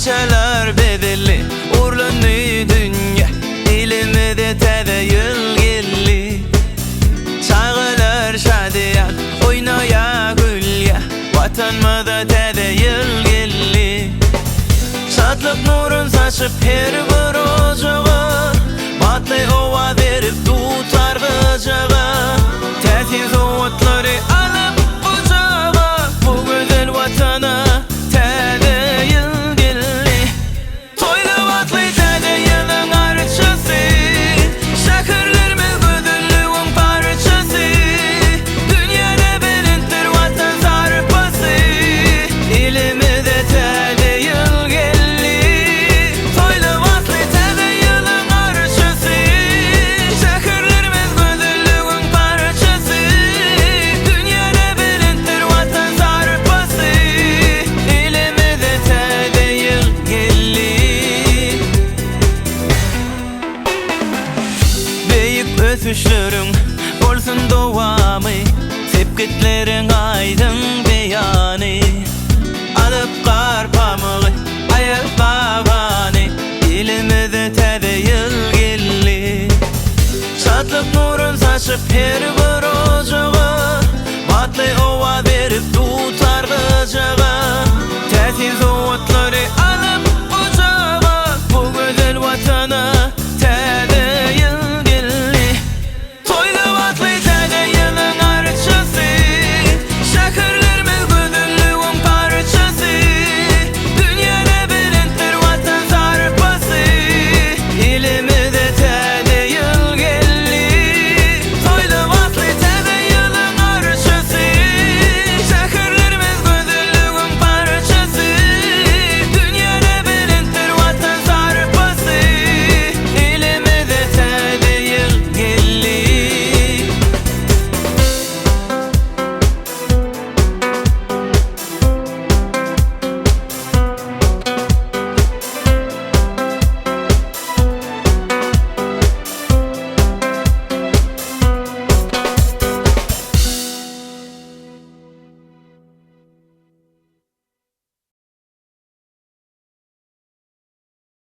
Ançalar bedelli urlandy dünya, elimide TAZ ýyl geldi. Çağlar şadiýat oýnaýa gülýä, watanmyza TAZ ýyl geldi. Şadlyk nurun saçyp her bir ojaga, batly owa berip tutar gyjaga. Täsiz owatlary alyp bujaga, bu gözel watana TAZ ýyl geldi. Toýly batly TAZ ýylyň arçysy, şäherlerimiz gözelligiň parçasy. Dünýäde bilindir watan zarpasy, elimizde TAZ ýyl geldi. Toýly batly TAZ ýylyň arçysy, şäherlerimiz gözelligiň parçasy. Dünýäde bilindir watan zarpasy, elimizde TAZ ýyl geldi. Beýik ösüşleriň bolsun dowamy, sepketleriň aýdym beýany. Alyp garpamygy aýap bagany, elimizde TAZ ýyl geldi. Şadlyk nurun saçyp her bir ojaga, batly owa berip tutar gyjaga.